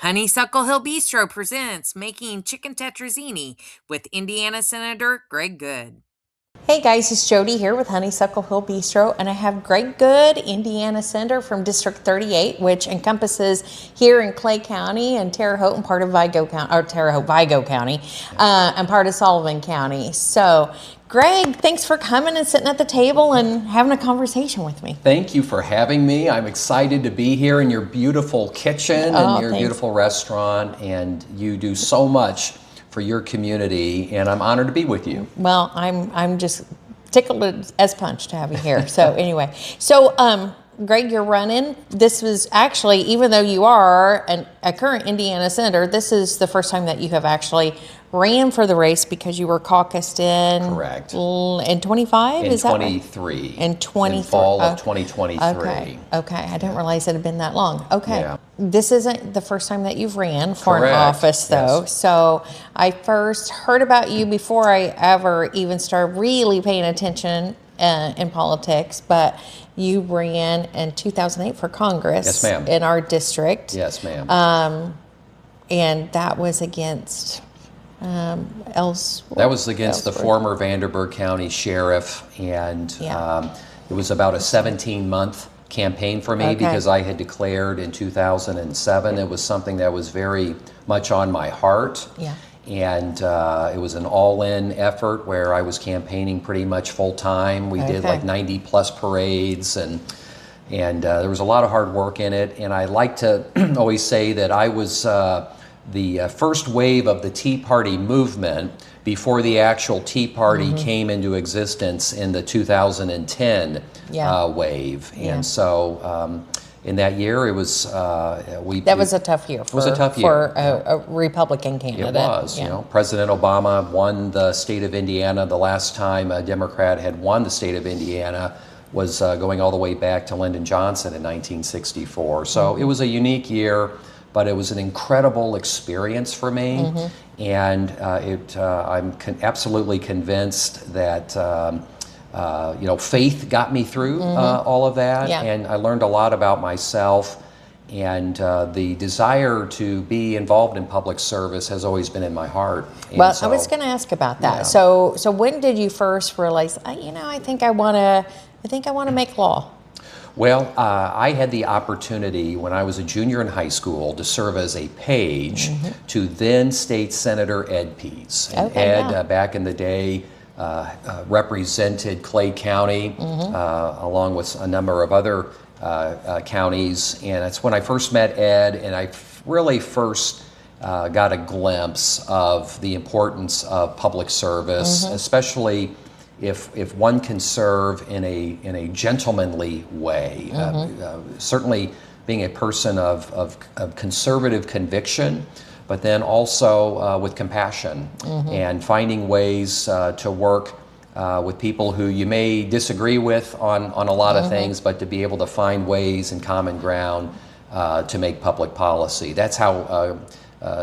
Honeysuckle Hill Bee-stro presents Making Chicken Tetrazzini with Indiana Senator Greg Goode. Hey guys, it's Jodi here with Honeysuckle Hill Bee-stro, and I have Greg Goode, Indiana Senator from District 38, which encompasses here in Clay County and Terre Haute and part of Vigo County, and part of Sullivan County. So, Greg, thanks for coming and sitting at the table and having a conversation with me. Thank you for having me. I'm excited to be here in your beautiful kitchen and your beautiful restaurant, and you do so much for your community, and I'm honored to be with you. Well, I'm just tickled as punch to have you here. So anyway, Greg, you're running. This was actually, even though you are a current Indiana Senator, this is the first time that you have actually ran for the race because you were caucused in. Correct. In 25? In 23. In 23. In fall of 2023. Okay. I didn't realize it had been that long. Okay. Yeah. This isn't the first time that you've ran for Correct. an office, though. Yes. So I first heard about you before I ever even started really paying attention in politics, but you ran in 2008 for Congress. Yes, ma'am. In our district. Yes, ma'am. And that was against That was against the former Vanderburgh County Sheriff, and it was about a 17-month campaign for me because I had declared in 2007. It was something that was very much on my heart. Yeah. And it was an all-in effort where I was campaigning pretty much full-time. We did like 90-plus parades, and there was a lot of hard work in it. And I like to always say that I was the first wave of the Tea Party movement before the actual Tea Party came into existence in the 2010 wave. And so in that year, it was that was a tough year. For a Republican candidate. It was. You know, President Obama won the state of Indiana. The last time a Democrat had won the state of Indiana was going all the way back to Lyndon Johnson in 1964. So it was a unique year, but it was an incredible experience for me, and I'm absolutely convinced that faith got me through all of that, and I learned a lot about myself, and the desire to be involved in public service has always been in my heart. And well, I was going to ask about that. Yeah. So when did you first realize, I think I want to make law? Well, I had the opportunity when I was a junior in high school to serve as a page to then State Senator Ed Pease. And Ed, back in the day, represented Clay County along with a number of other counties. And that's when I first met Ed, and I really first got a glimpse of the importance of public service, especially if one can serve in a gentlemanly way. Certainly being a person of conservative conviction, but then also with compassion and finding ways to work with people who you may disagree with on a lot of things, but to be able to find ways and common ground to make public policy. That's how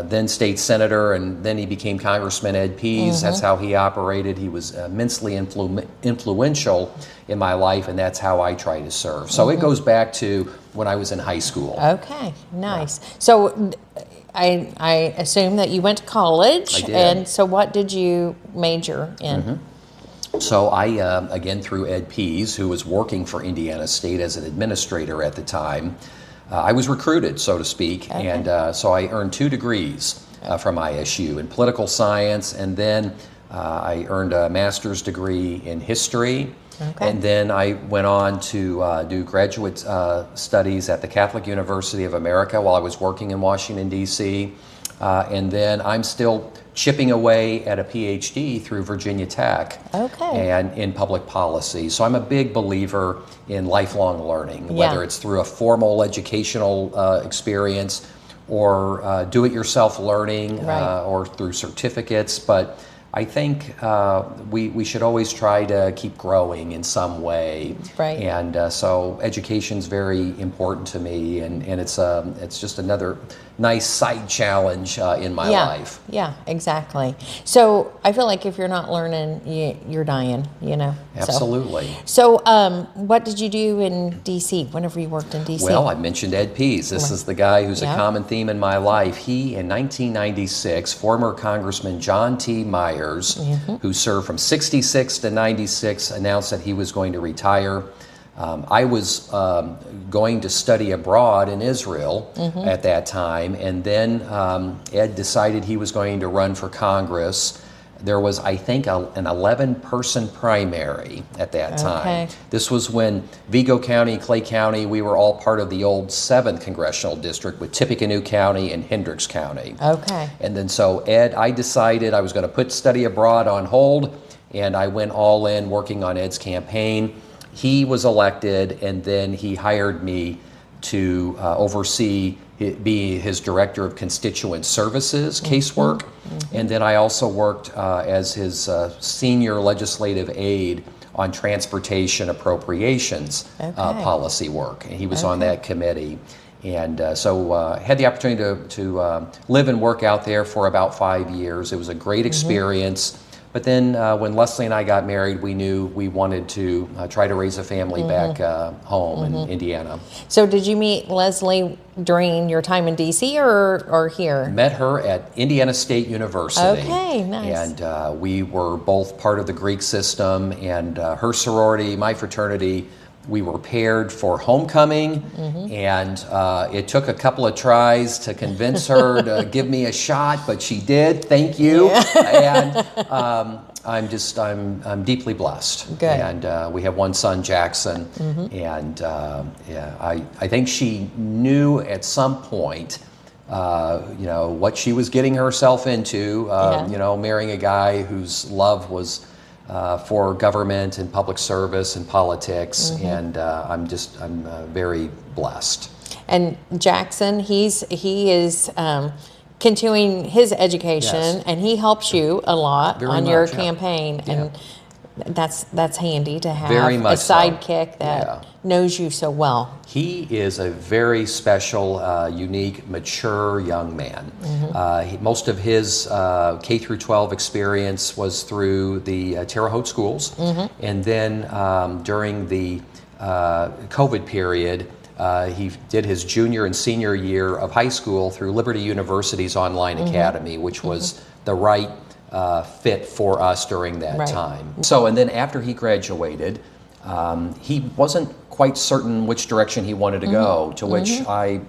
then state senator, and then he became Congressman Ed Pease. That's how he operated. He was immensely influential in my life, and that's how I try to serve. So it goes back to when I was in high school. Okay, nice. So I assume that you went to college. I did. And so what did you major in? So I, again, through Ed Pease, who was working for Indiana State as an administrator at the time, I was recruited, so to speak, and so I earned 2 degrees from ISU in political science, and then I earned a master's degree in history, and then I went on to do graduate studies at the Catholic University of America while I was working in Washington, D.C., and then I'm still chipping away at a PhD through Virginia Tech and in public policy. So I'm a big believer in lifelong learning, whether it's through a formal educational experience or do-it-yourself learning or through certificates. But I think we should always try to keep growing in some way. And so education's very important to me, and it's just another nice side challenge in my life. Yeah, exactly. So I feel like if you're not learning, you're dying, you know. Absolutely. So what did you do in D.C. whenever you worked in D.C.? Well, I mentioned Ed Pease. This is the guy who's a common theme in my life. He, in 1996, former Congressman John T. Myers, who served from 66 to 96, announced that he was going to retire. I was going to study abroad in Israel at that time, and then Ed decided he was going to run for Congress. There was, I think, an 11-person primary at that time. This was when Vigo County, Clay County, we were all part of the old 7th Congressional District with Tippecanoe County and Hendricks County. And then so Ed, I decided I was going to put study abroad on hold, and I went all in working on Ed's campaign. He was elected, and then he hired me to be his director of constituent services casework. And then I also worked as his senior legislative aide on transportation appropriations policy work. And he was on that committee. And so had the opportunity to live and work out there for about 5 years. It was a great experience. But then when Leslie and I got married, we knew we wanted to try to raise a family back home in Indiana. So did you meet Leslie during your time in D.C. or here? Met her at Indiana State University. Okay, nice. And we were both part of the Greek system, and her sorority, my fraternity, we were paired for homecoming, and it took a couple of tries to convince her to give me a shot, but she did. Thank you. And I'm deeply blessed. Good. And we have one son, Jackson, and I think she knew at some point, what she was getting herself into. Marrying a guy whose love was for government and public service and politics, and I'm very blessed. And Jackson, he is continuing his education, and he helps you a lot on your campaign, and that's handy to have a sidekick that knows you so well. He is a very special, unique, mature young man. Most of his K through 12 experience was through the Terre Haute schools, and then during the COVID period, he did his junior and senior year of high school through Liberty University's online academy, which was the right fit for us during that time. So, and then after he graduated, he wasn't quite certain which direction he wanted to go, to which I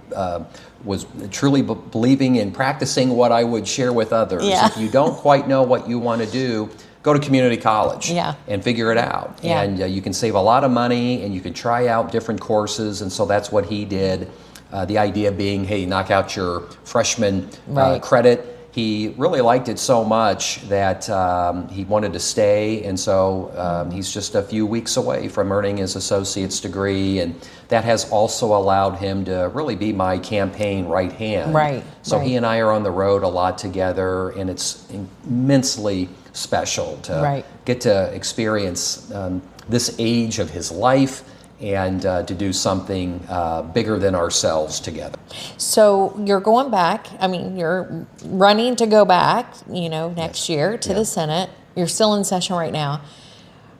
was truly believing in practicing what I would share with others. If you don't quite know what you want to do, go to community college and figure it out. And you can save a lot of money, and you can try out different courses, and so that's what he did. The idea being, hey, knock out your freshman credit. He really liked it so much that he wanted to stay, and so he's just a few weeks away from earning his associate's degree, and that has also allowed him to really be my campaign right hand. So he and I are on the road a lot together, and it's immensely special to get to experience this age of his life, and to do something bigger than ourselves together. So you're going back, you're running to go back, next year to the Senate. You're still in session right now.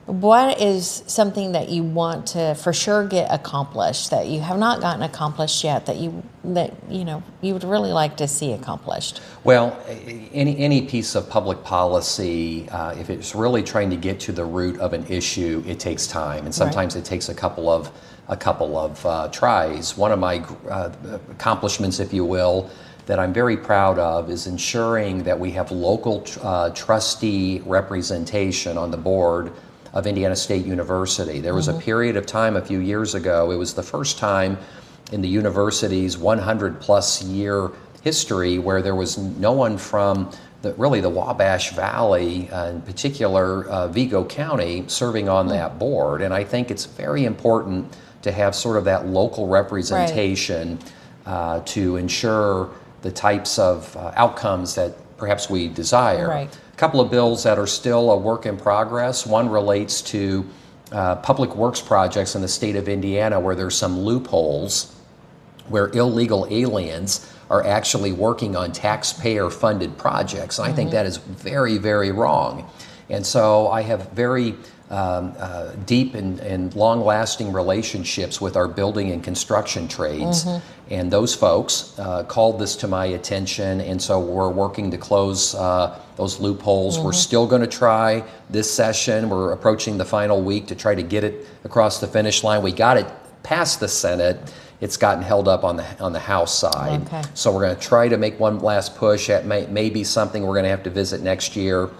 What is something that you want to for sure get accomplished that you have not gotten accomplished yet that you would really like to see accomplished? Well, any piece of public policy, if it's really trying to get to the root of an issue, it takes time, and sometimes it takes a couple of tries. One of my accomplishments, if you will, that I'm very proud of is ensuring that we have local trustee representation on the board of Indiana State University. There was a period of time a few years ago, it was the first time in the university's 100-plus year history where there was no one from the Wabash Valley, in particular Vigo County, serving on that board. And I think it's very important to have sort of that local representation to ensure the types of outcomes that perhaps we desire. A couple of bills that are still a work in progress. One relates to public works projects in the state of Indiana where there's some loopholes where illegal aliens are actually working on taxpayer-funded projects. And I think that is very, very wrong. And so I have very deep and long-lasting relationships with our building and construction trades. And those folks called this to my attention, and so we're working to close those loopholes. We're still going to try this session. We're approaching the final week to try to get it across the finish line. We got it past the Senate. It's gotten held up on the House side. Okay. So we're going to try to make one last push. That may be something we're going to have to visit next year.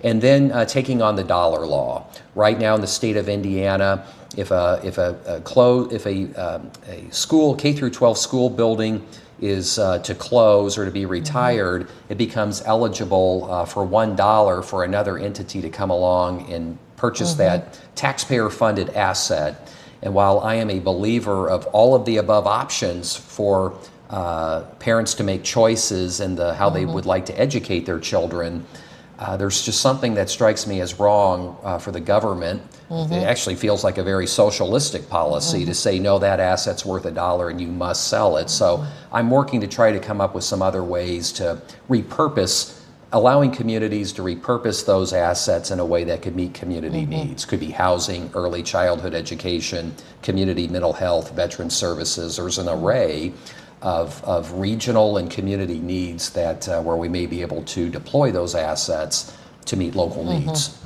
And then taking on the dollar law. Right now in the state of Indiana, if a school, K through 12 school building is to close or to be retired, it becomes eligible for $1 for another entity to come along and purchase that taxpayer-funded asset. And while I am a believer of all of the above options for parents to make choices and how they would like to educate their children, there's just something that strikes me as wrong for the government. It actually feels like a very socialistic policy to say, no, that asset's worth $1 and you must sell it. So I'm working to try to come up with some other ways to repurpose, allowing communities to repurpose those assets in a way that could meet community needs. Could be housing, early childhood education, community mental health, veteran services. There's an array of regional and community needs that where we may be able to deploy those assets to meet local needs.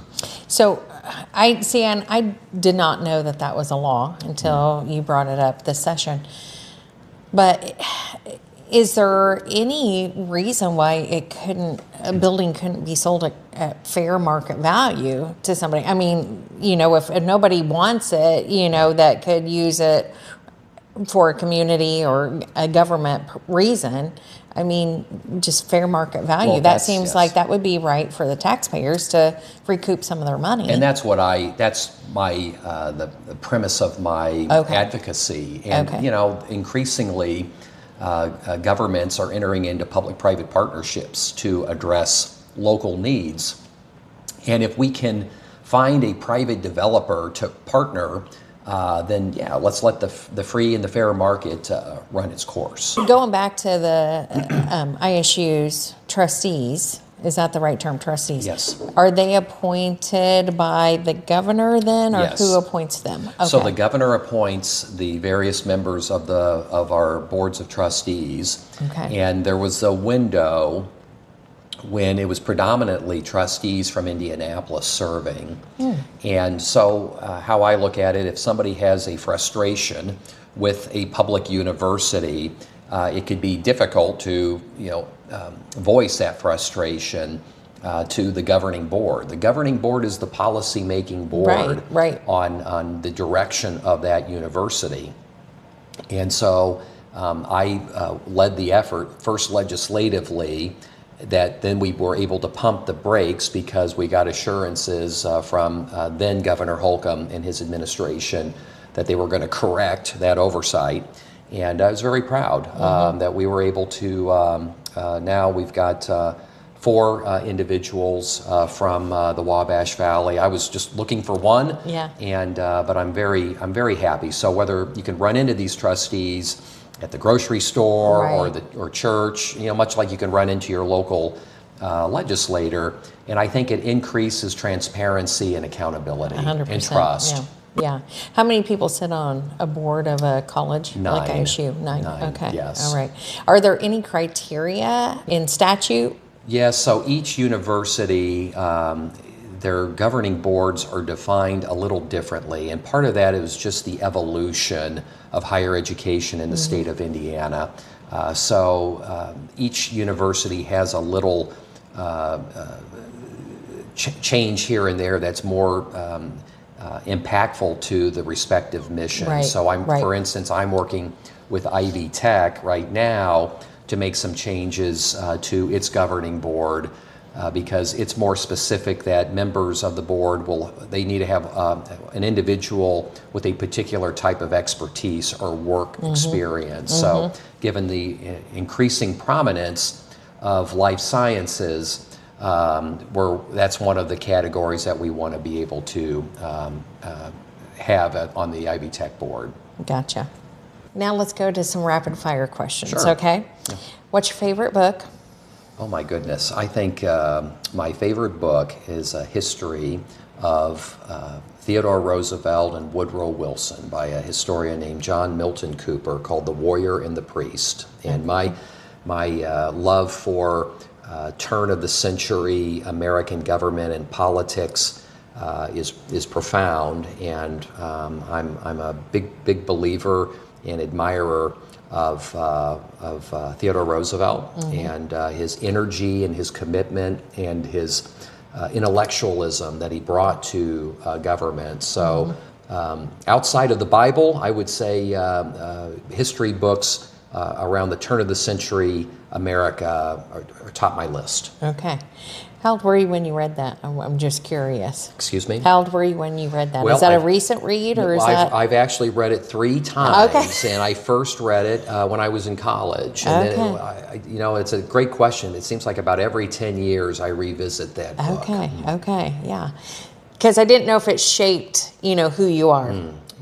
So I see, and I did not know that was a law until you brought it up this session. But is there any reason why a building couldn't be sold at fair market value to somebody? I mean, if nobody wants it, that could use it for a community or a government reason, I mean, just fair market value. Well, that seems yes. like that would be right for the taxpayers to recoup some of their money. And that's my the premise of my advocacy. And increasingly, governments are entering into public-private partnerships to address local needs. And if we can find a private developer to partner, then let's let the free and the fair market run its course. Going back to the ISU's trustees, is that the right term, trustees? Yes. Are they appointed by the governor then, or Yes. who appoints them? Okay. So the governor appoints the various members of our boards of trustees. Okay. And there was a window when it was predominantly trustees from Indianapolis serving. And so how I look at it, if somebody has a frustration with a public university, it could be difficult to voice that frustration to the governing board. The governing board is the policy-making board Right. on the direction of that university. And so I led the effort, first legislatively, that then we were able to pump the brakes because we got assurances from then Governor Holcomb and his administration that they were going to correct that oversight. And I was very proud that we were able to, now we've got 4 individuals from the Wabash Valley. I was just looking for one, but I'm very happy. So whether you can run into these trustees at the grocery store or church, much like you can run into your local legislator, and I think it increases transparency and accountability 100%, and trust. Yeah. How many people sit on a board of a college 9. like ISU? 9. Okay. Yes. All right. Are there any criteria in statute? Yes. So each university, their governing boards are defined a little differently, and part of that is just the evolution of higher education in the state of Indiana. So each university has a little change here and there that's more impactful to the respective mission. Right, So for instance, I'm working with Ivy Tech right now to make some changes to its governing board because it's more specific that members of the board they need to have an individual with a particular type of expertise or work experience. So given the increasing prominence of life sciences, that's one of the categories that we want to be able to have on the Ivy Tech board. Gotcha. Now let's go to some rapid fire questions, Sure. okay? Yeah. What's your favorite book? Oh my goodness. I think my favorite book is a history of Theodore Roosevelt and Woodrow Wilson by a historian named John Milton Cooper called The Warrior and the Priest. And my love for turn of the century American government and politics is profound, and I'm a big believer and admirer of Theodore Roosevelt and his energy and his commitment and his intellectualism that he brought to government. So outside of the Bible, I would say history books around the turn of the century America are top my list. Okay. How old were you when you read that? I'm just curious. Excuse me? How old were you when you read that? Well, is that a recent read, or is that? I've actually read it 3 times, Okay. and I first read it when I was in college. And Okay. then, it's a great question. It seems like about every 10 years I revisit that book. Okay, yeah. Because I didn't know if it shaped, who you are.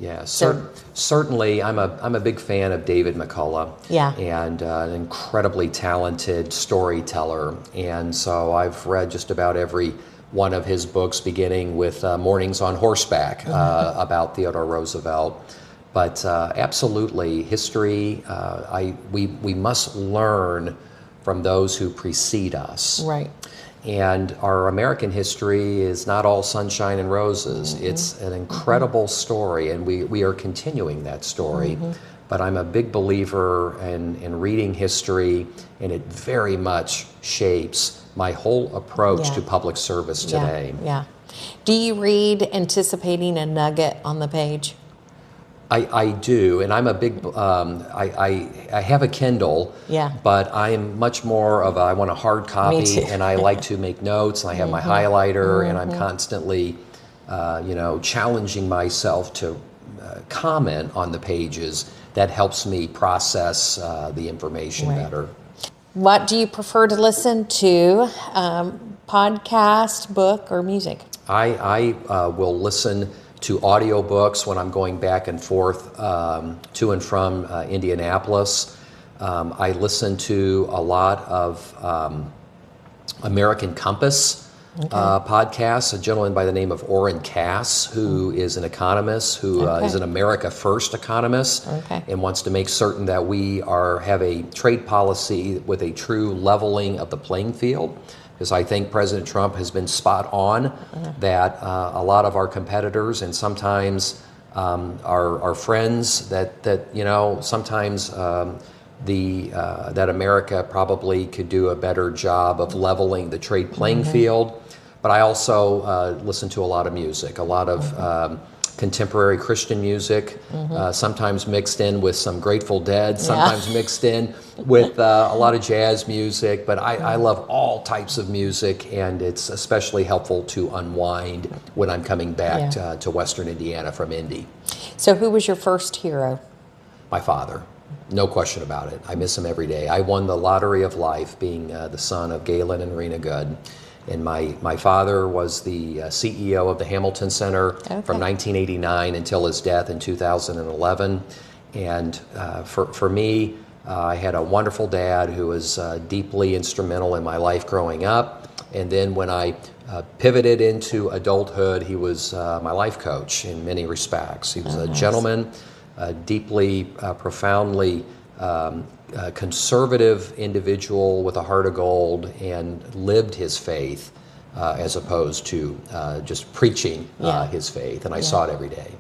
Yeah, So- certainly. I'm a big fan of David McCullough. Yeah. And an incredibly talented storyteller. And so I've read just about every one of his books, beginning with Mornings on Horseback about Theodore Roosevelt. But absolutely, history. We must learn from those who precede us. Right. And our American history is not all sunshine and roses. It's an incredible story, and we are continuing that story. But I'm a big believer in reading history, and it very much shapes my whole approach to public service today. Yeah. Do you read anticipating a nugget on the page? I do, and I'm a big, I have a Kindle, but I am much more of I want a hard Me too. copy, and I like to make notes, and I have my highlighter, and I'm constantly, challenging myself to comment on the pages. That helps me process the information better. What do you prefer to listen to, podcast, book, or music? I will listen to audiobooks when I'm going back and forth to and from Indianapolis. I listen to a lot of American Compass podcasts, a gentleman by the name of Orrin Cass, who is an economist, who is an America First economist, and wants to make certain that we have a trade policy with a true leveling of the playing field. Because I think President Trump has been spot on that a lot of our competitors and sometimes our friends that sometimes that America probably could do a better job of leveling the trade playing field. But I also listen to a lot of music, a lot of contemporary Christian music, sometimes mixed in with some Grateful Dead, sometimes mixed in with a lot of jazz music. But I love all types of music, and it's especially helpful to unwind when I'm coming back to Western Indiana from Indy. So who was your first hero? My father. No question about it. I miss him every day. I won the lottery of life being the son of Galen and Rena Goode. And my father was the CEO of the Hamilton Center from 1989 until his death in 2011. And for me, I had a wonderful dad who was deeply instrumental in my life growing up. And then when I pivoted into adulthood, he was my life coach in many respects. He was a gentleman, deeply, profoundly conservative individual with a heart of gold, and lived his faith as opposed to just preaching his faith, and I saw it every day.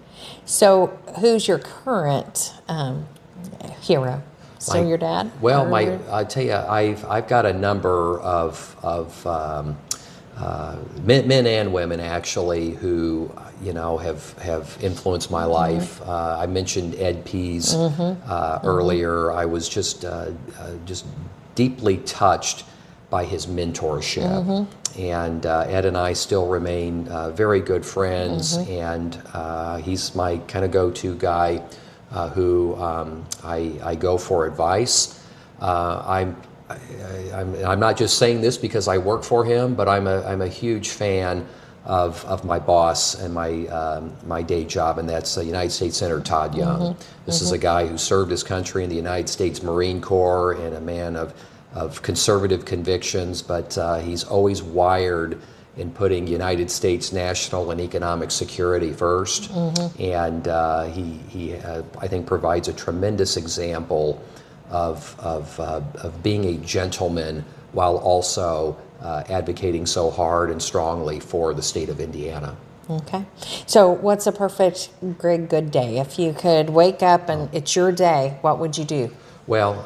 So who's your current hero? So your dad? Well, I tell you, I've got a number of men and women actually who have influenced my life. I mentioned Ed Pease earlier. I was just deeply touched by his mentorship, and Ed and I still remain very good friends. And he's my kind of go-to guy who I go for advice. I'm not just saying this because I work for him, but I'm a huge fan of my boss and my day job, and that's United States Senator Todd Young. This is a guy who served his country in the United States Marine Corps and a man of conservative convictions, but he's always wired in putting United States national and economic security first. And he I think provides a tremendous example of being a gentleman while also advocating so hard and strongly for the state of Indiana. Okay. So what's a perfect Greg Goode day? If you could wake up and it's your day, what would you do? Well,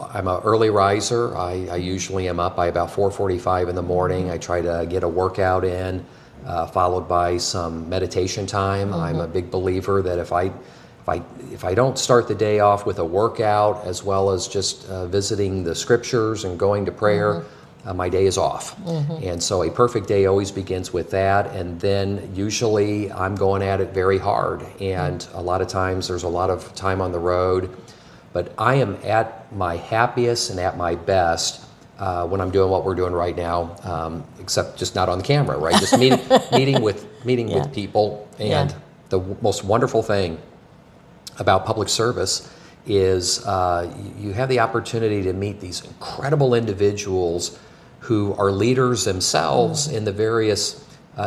I'm an early riser. I usually am up by about 4:45 in the morning. I try to get a workout in, followed by some meditation time. I'm a big believer that if I don't start the day off with a workout as well as just visiting the scriptures and going to prayer, my day is off. And so a perfect day always begins with that, and then usually I'm going at it very hard, and a lot of times there's a lot of time on the road. But I am at my happiest and at my best when I'm doing what we're doing right now, except just not on the camera, right? Just meeting with people. And the most wonderful thing about public service is you have the opportunity to meet these incredible individuals who are leaders themselves in the various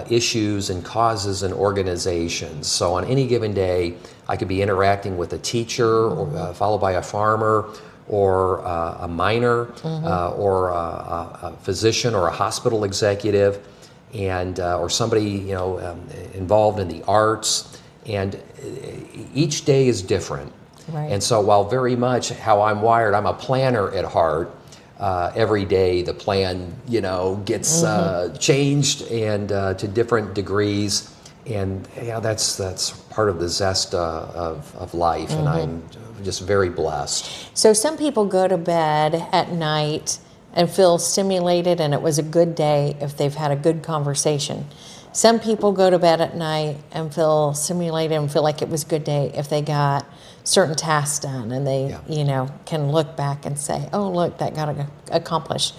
issues and causes and organizations. So on any given day, I could be interacting with a teacher, or, followed by a farmer, or a miner, or a physician, or a hospital executive, and or somebody involved in the arts. And each day is different. Right. And so while very much how I'm wired, I'm a planner at heart. Every day the plan, gets changed and to different degrees, and that's part of the zest of life, and I'm just very blessed. So some people go to bed at night and feel stimulated, and it was a good day if they've had a good conversation. Some people go to bed at night and feel stimulated and feel like it was a good day if they got certain tasks done, and they can look back and say, oh, look, that got accomplished.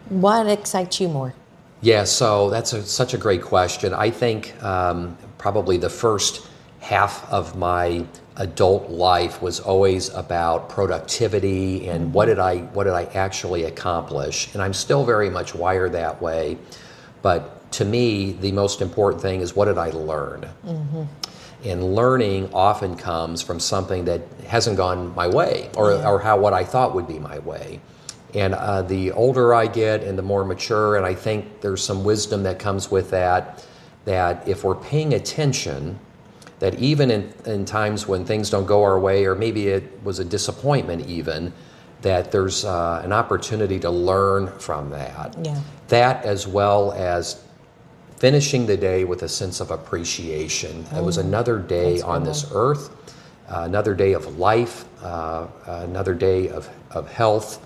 What excites you more? Yeah, so that's such a great question. I think probably the first half of my adult life was always about productivity and what did I actually accomplish, and I'm still very much wired that way. But to me, the most important thing is, what did I learn? And learning often comes from something that hasn't gone my way, or what I thought would be my way. And the older I get and the more mature, and I think there's some wisdom that comes with that if we're paying attention, that even in times when things don't go our way, or maybe it was a disappointment even, that there's an opportunity to learn from that. That, as well as finishing the day with a sense of appreciation. It was another day on this earth, another day of life, another day of health,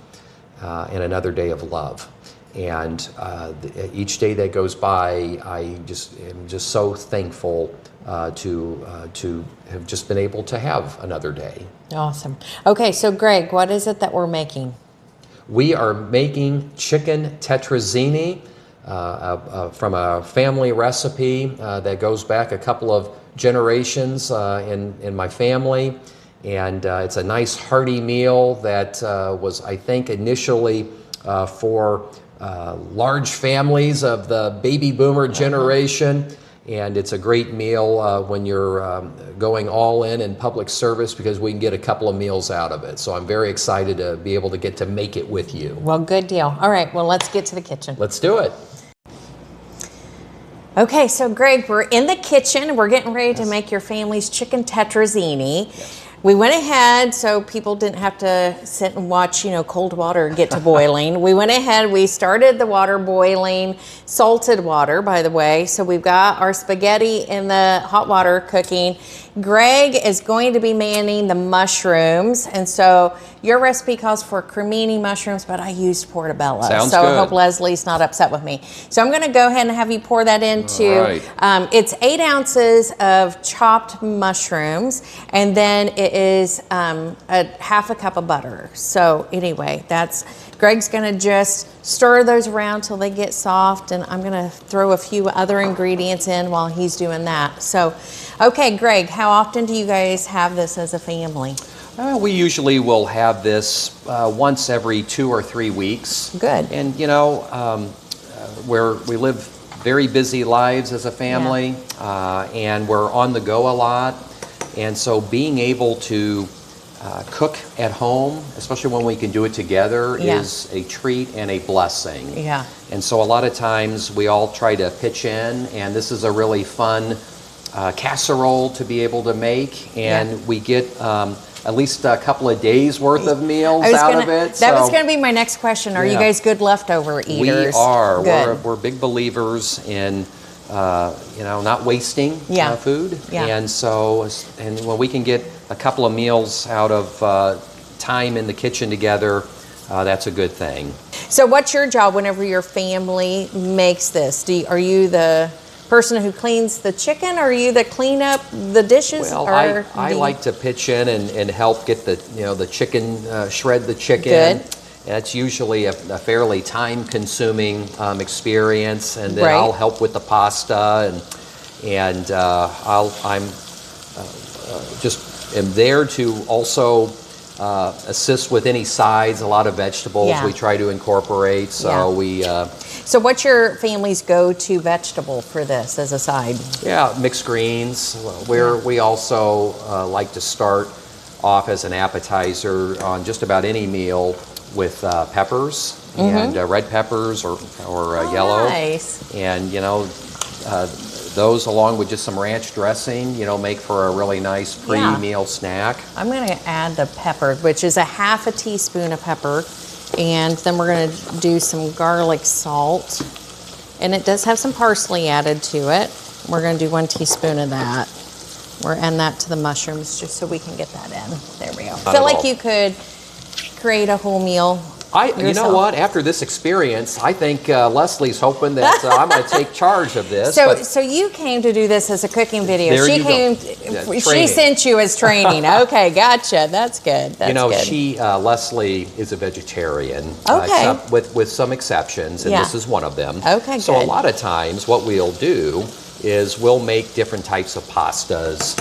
and another day of love. And each day that goes by, I just am just so thankful to have just been able to have another day. Awesome. Okay, so Greg, what is it that we're making? We are making chicken tetrazzini from a family recipe that goes back a couple of generations in my family. And it's a nice hearty meal that was, I think, initially for large families of the baby boomer generation. And it's a great meal when you're going all in public service, because we can get a couple of meals out of it. So I'm very excited to be able to get to make it with you. Well, good deal. All right, well, let's get to the kitchen. Let's do it. Okay, so Greg, we're in the kitchen. We're getting ready to make your family's chicken tetrazzini. Yes. We went ahead, so people didn't have to sit and watch, cold water get to boiling. We went ahead, we started the water boiling, salted water, by the way. So we've got our spaghetti in the hot water cooking. Greg is going to be manning the mushrooms. And so your recipe calls for cremini mushrooms, but I used portobello. Sounds so good. I hope Leslie's not upset with me. So I'm going to go ahead and have you pour that into, it's 8 ounces of chopped mushrooms, and then it is a half a cup of butter. So anyway, Greg's gonna just stir those around till they get soft, and I'm gonna throw a few other ingredients in while he's doing that. So, okay, Greg, how often do you guys have this as a family? We usually will have this once every 2 or 3 weeks. Good. And you know, we live very busy lives as a family, and we're on the go a lot. And so being able to cook at home, especially when we can do it together, is a treat and a blessing. Yeah. And so a lot of times we all try to pitch in, and this is a really fun casserole to be able to make, and we get at least a couple of days worth of meals out of it. That was going to be my next question. Are you guys good leftover eaters? We are. Good. We're big believers in not wasting food. Yeah. And so, when we can get a couple of meals out of time in the kitchen together, that's a good thing. So what's your job whenever your family makes this? Are you the person who cleans the chicken, or are you that clean up the dishes? Well, I like to pitch in and help get the chicken, shred the chicken. Good. And it's usually a fairly time-consuming experience, and then I'll help with the pasta, and I'm just am there to also assist with any sides. A lot of vegetables we try to incorporate. So we. So what's your family's go-to vegetable for this as a side? Yeah, mixed greens. We also like to start off as an appetizer on just about any meal with peppers and red peppers or yellow. Nice. And those along with just some ranch dressing, make for a really nice pre-meal snack. I'm going to add the pepper, which is a half a teaspoon of pepper. And then we're going to do some garlic salt. And it does have some parsley added to it. We're going to do 1 teaspoon of that. We're adding that to the mushrooms just so we can get that in. There we go. I feel like you could create a whole meal. You know what? After this experience, I think Leslie's hoping that I'm going to take charge of this. So you came to do this as a cooking video. There She sent you as training. Okay, gotcha. That's good. That's good. Leslie is a vegetarian. Okay. With some exceptions, and this is one of them. Okay, so good. A lot of times, what we'll do is we'll make different types of pastas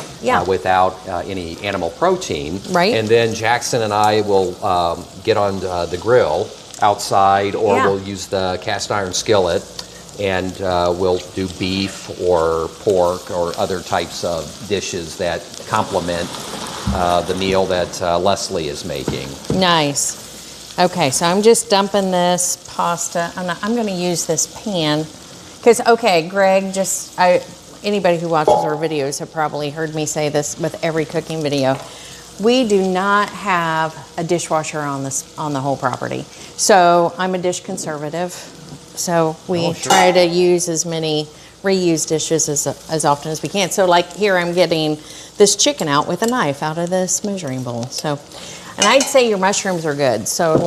without any animal protein. Right. And then Jackson and I will get on the grill outside, or we'll use the cast iron skillet, and we'll do beef or pork or other types of dishes that complement the meal that Leslie is making. Nice. Okay, so I'm just dumping this pasta. I'm going to use this pan. Because, Greg, anybody who watches our videos have probably heard me say this with every cooking video. We do not have a dishwasher on the whole property. So I'm a dish conservative. So we try to use as many reused dishes as often as we can. So like here I'm getting this chicken out with a knife out of this measuring bowl. So, and I'd say your mushrooms are good. So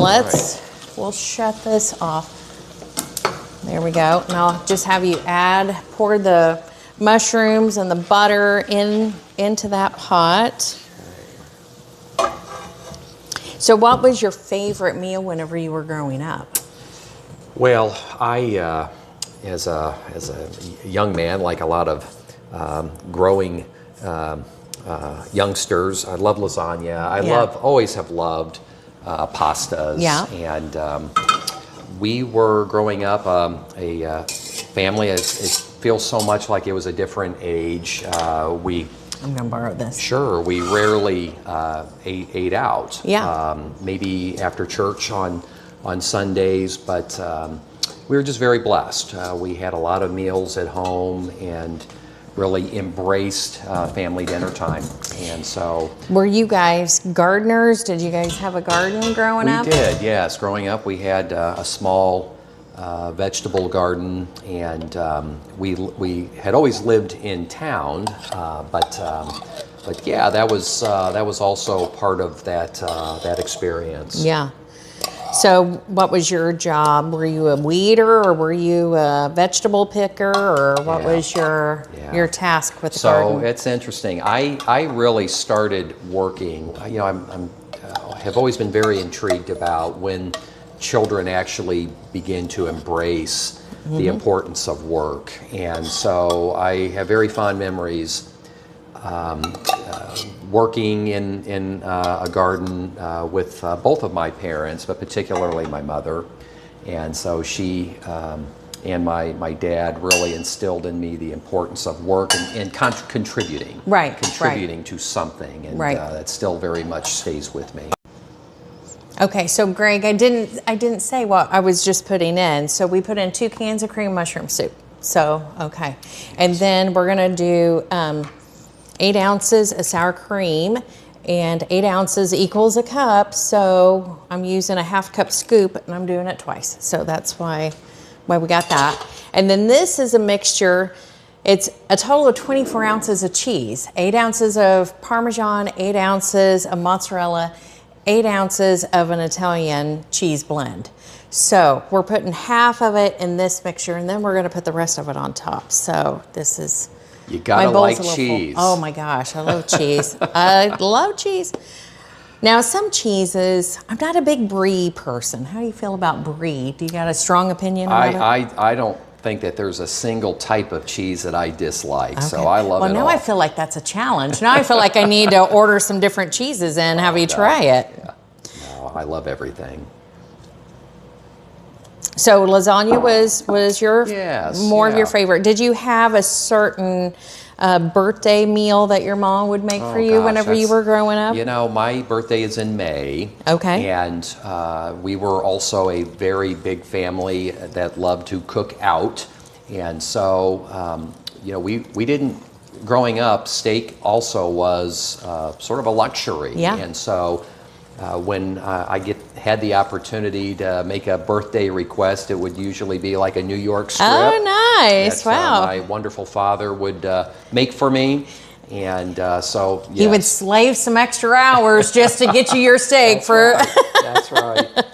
we'll shut this off. There we go. And I'll just have you pour the mushrooms and the butter into that pot. So what was your favorite meal whenever you were growing up? Well, I, as a young man, like a lot of growing youngsters, I love lasagna. I always have loved pastas. Yeah. And we were growing up a family. It feels so much like it was a different age. I'm going to borrow this. Sure. We rarely ate out. Yeah. Maybe after church on Sundays, but we were just very blessed. We had a lot of meals at home and really embraced family dinner time. And so... Were you guys gardeners? Did you guys have a garden growing up? We did, yes. Growing up, we had a small vegetable garden, and we had always lived in town, but yeah, that was also part of that experience. Yeah. So what was your job? Were you a weeder, or were you a vegetable picker, or what was your task with the garden? So it's interesting. I really started working, you know, have always been very intrigued about when children actually begin to embrace the importance of work. And so I have very fond memories working in a garden with both of my parents, but particularly my mother. And so she and my dad really instilled in me the importance of work and contributing. Contributing to something. And that still very much stays with me. Okay, so Greg, I didn't say what I was just putting in. So we put in 2 cans of cream mushroom soup. So, okay. And then we're gonna do 8 ounces of sour cream, and 8 ounces equals a cup. So I'm using a 1/2 cup scoop, and I'm doing it twice. So that's why we got that. And then this is a mixture. It's a total of 24 ounces of cheese, 8 ounces of Parmesan, 8 ounces of mozzarella, 8 ounces of an Italian cheese blend. So we're putting half of it in this mixture, and then we're gonna put the rest of it on top. So this is, you gotta like cheese. Oh my gosh, I love cheese. I love cheese. Now some cheeses, I'm not a big brie person. How do you feel about brie? Do you got a strong opinion about it? I don't think that there's a single type of cheese that I dislike, so I love it Well, now all. I feel like that's a challenge. Now I feel like I need to order some different cheeses and have you try it. Yeah. No, I love everything. So lasagna was your more of your favorite. Did you have a certain birthday meal that your mom would make for you whenever you were growing up? You know, my birthday is in May. Okay. And we were also a very big family that loved to cook out. And so, you know, we didn't, growing up, steak also was sort of a luxury. Yeah. And so when I had the opportunity to make a birthday request, it would usually be like a New York strip. Oh, nice. That, wow. my wonderful father would make for me. And so, yes. He would slave some extra hours just to get you your steak. That's right.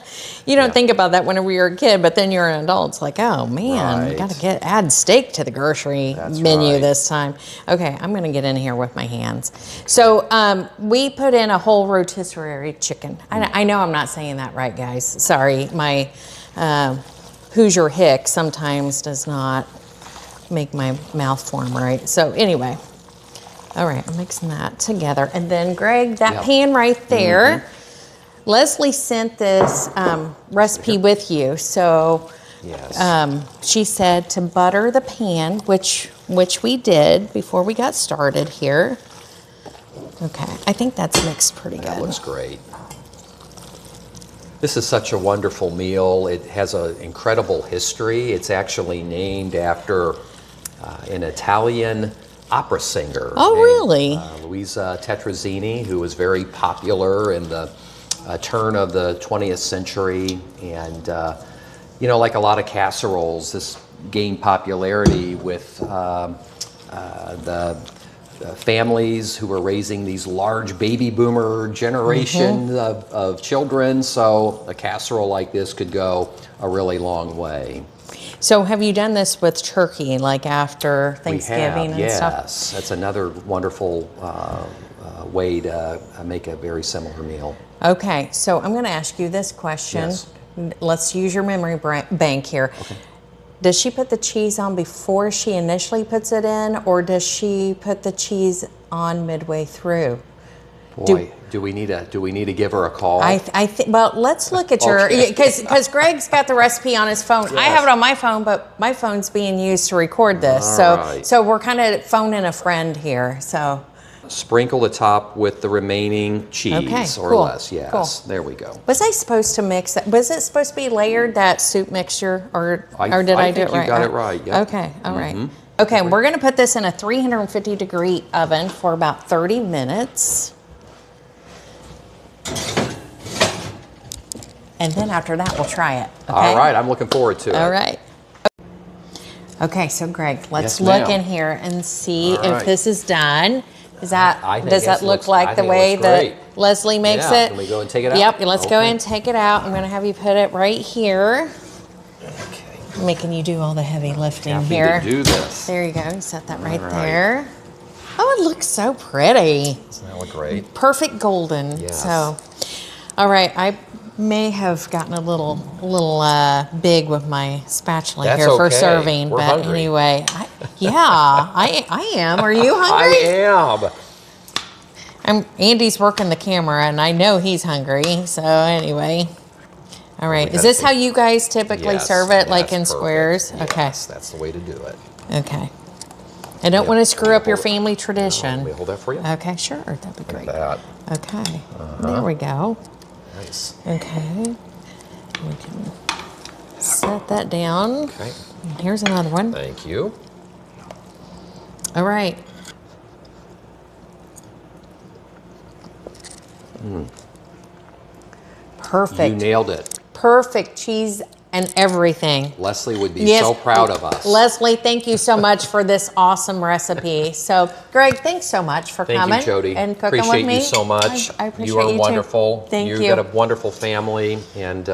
You don't think about that whenever you're a kid, but then you're an adult. It's like, oh man, you got to add steak to the grocery menu this time. Okay, I'm going to get in here with my hands. So we put in a whole rotisserie chicken. I know I'm not saying that right, guys. Sorry, my Hoosier hick sometimes does not make my mouth form right. So anyway, all right, I'm mixing that together. And then Greg, that pan right there, Leslie sent this recipe with you, so she said to butter the pan, which we did before we got started here. Okay, I think that's mixed pretty good. That looks great. This is such a wonderful meal. It has an incredible history. It's actually named after an Italian opera singer. Oh, really? Luisa Tetrazzini, who was very popular in the turn of the 20th century, and you know, like a lot of casseroles, this gained popularity with the families who were raising these large baby boomer generation of children. So a casserole like this could go a really long way. So have you done this with turkey, like after Thanksgiving and stuff? Yes, that's another wonderful way to make a very similar meal. Okay, so I'm going to ask you this question. Yes. Let's use your memory bank here. Okay. Does she put the cheese on before she initially puts it in, or does she put the cheese on midway through? Boy, do we need to give her a call? I think. Well, let's look at your, because Greg's got the recipe on his phone. Yes. I have it on my phone, but my phone's being used to record this. So we're kind of phoning a friend here. So sprinkle the top with the remaining cheese, or less. Yes, cool. There we go. Was I supposed to mix that? Was it supposed to be layered, that soup mixture, or did I do it right? You got it right. Yep. Okay, all right. Okay, we're going to put this in a 350-degree oven for about 30 minutes. And then after that, we'll try it. Okay? All right, I'm looking forward to it. All right. Okay, so Greg, let's look in here and see if this is done. Is that, I think does that it look looks- like I the think it way looks that great. Leslie makes Yeah, it? can we go and take it out? Yep, let's go Okay. ahead and take it out. I'm going to have you put it right here. Okay. I'm making you do all the heavy lifting Happy here. to do this. There you go. You set that right All right. there. Oh, it looks so pretty. Doesn't that look great? Perfect golden. Yes. So, all right, I may have gotten a little big with my spatula That's here for okay. serving, We're but hungry. anyway, I am. Are you hungry? I am. Andy's working the camera, and I know he's hungry. So anyway, all right. Is gotta this take- how you guys typically Yes, serve it, like that's in perfect. squares? Okay. Yes, that's the way to do it. Okay. I don't want to screw up your family tradition. Let me hold that for you. Okay, sure. That'd be great. Like that. Okay. There we go. Nice. Okay. We can set that down. Okay. And here's another one. Thank you. All right. Perfect. You nailed it. Perfect cheese and everything. Leslie would be Yes. so proud of us. Leslie, thank you so much for this awesome recipe. So, Greg, thanks so much for Thank coming you, Jodi. and cooking Appreciate with me. you so much. I appreciate you are too. wonderful. Thank you. You've got a wonderful family, and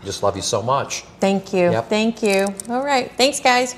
just love you so much. Thank you. Yep. Thank you. All right. Thanks, guys.